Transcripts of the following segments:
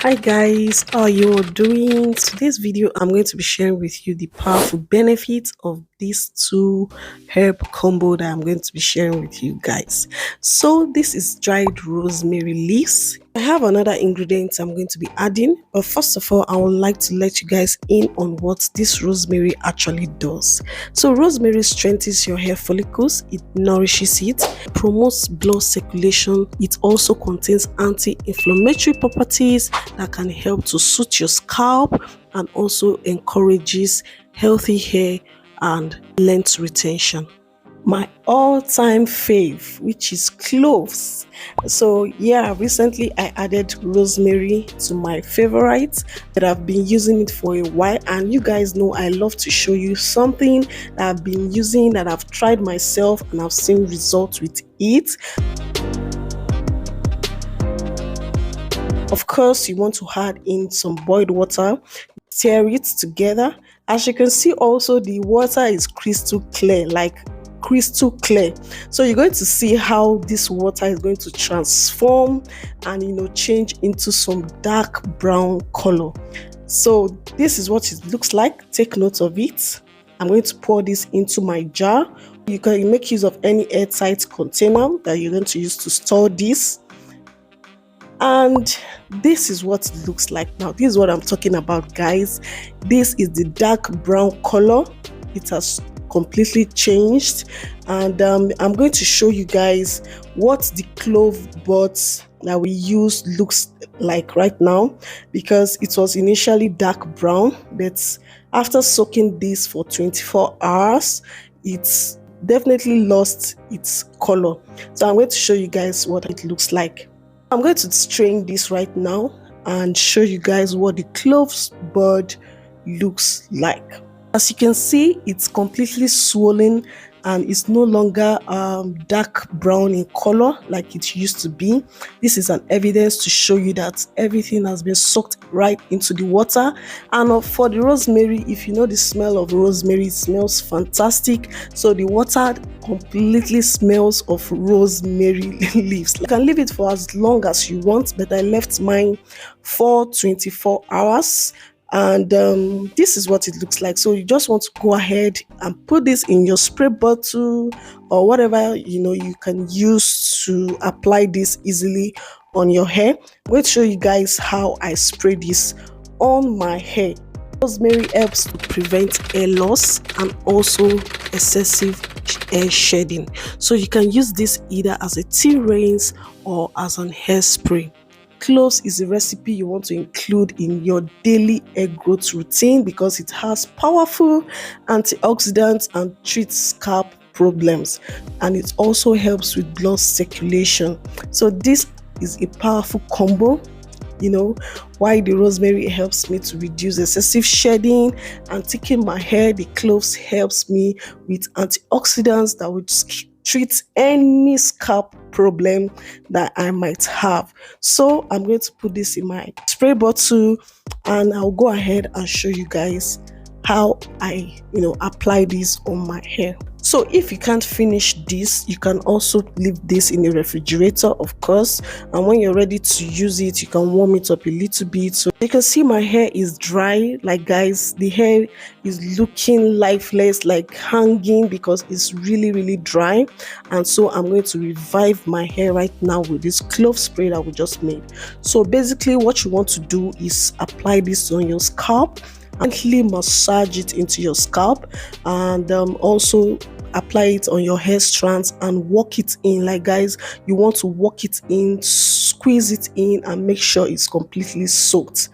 Hi guys, how are you all doing? Today's video I'm going to be sharing with you the powerful benefits of these two herb combo that I'm going to be sharing with you guys. So this is dried rosemary leaves. I have another ingredient I'm going to be adding, but first of all I would like to let you guys in on what this rosemary actually does. So rosemary strengthens your hair follicles, it nourishes it, promotes blood circulation. It also contains anti-inflammatory properties that can help to soothe your scalp and also encourages healthy hair and length retention. My all-time fave, which is cloves. So yeah, recently I added rosemary to my favorites, that I've been using it for a while, and you guys know I love to show you something that I've been using, that I've tried myself and I've seen results with it. Of course, you want to add in some boiled water, stir it together. As you can see, also the water is crystal clear, like crystal clear. So you're going to see how this water is going to transform and change into some dark brown color. So this is what it looks like. Take note of it. I'm going to pour this into my jar. You can make use of any airtight container that you're going to use to store this. And this is what it looks like now. This is what I'm talking about, guys. This is the dark brown color. It has completely changed, and I'm going to show you guys what the clove buds that we use looks like right now, because it was initially dark brown, but after soaking this for 24 hours it's definitely lost its color. So I'm going to show you guys what it looks like. I'm going to strain this right now and show you guys what the cloves bud looks like. As you can see, it's completely swollen and it's no longer dark brown in color like it used to be. This is an evidence to show you that everything has been soaked right into the water. And for the rosemary, if you know the smell of rosemary, it smells fantastic. So the water completely smells of rosemary leaves. You can leave it for as long as you want, but I left mine for 24 hours. And this is what it looks like. So you just want to go ahead and put this in your spray bottle or whatever you can use to apply this easily on your hair. I'm going to show you guys how I spray this on my hair. Rosemary helps to prevent hair loss and also excessive hair shedding. So you can use this either as a tea rinse or as an hairspray. Cloves is a recipe you want to include in your daily hair growth routine because it has powerful antioxidants and treats scalp problems, and it also helps with blood circulation. So this is a powerful combo. Why the rosemary helps me to reduce excessive shedding and thickening my hair, the cloves helps me with antioxidants that would treat any scalp problem that I might have. So I'm going to put this in my spray bottle and I'll go ahead and show you guys how I apply this on my hair. So if you can't finish this, you can also leave this in the refrigerator, of course, and when you're ready to use it, you can warm it up a little bit. So you can see my hair is dry. Like, guys, the hair is looking lifeless, like hanging, because it's really dry. And so I'm going to revive my hair right now with this clove spray that we just made. So basically what you want to do is apply this on your scalp and gently massage it into your scalp, and also apply it on your hair strands and work it in. Like, guys, you want to work it in, squeeze it in, and make sure it's completely soaked.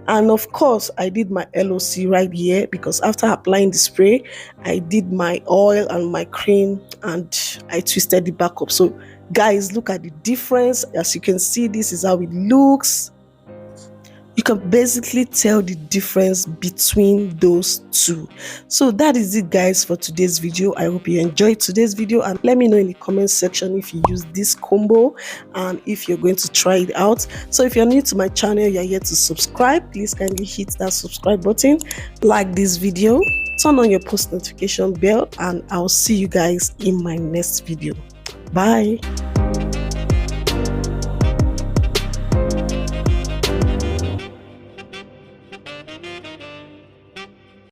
And of course I did my LOC right here, because after applying the spray I did my oil and my cream and I twisted it back up. So guys, look at the difference. As you can see, this is how it looks. You can basically tell the difference between those two. So that is it, guys, for today's video. I hope you enjoyed today's video, and let me know in the comment section if you use this combo and if you're going to try it out. So if you're new to my channel, you're here to subscribe, please kindly hit that subscribe button, like this video, turn on your post notification bell, and I'll see you guys in my next video. Bye.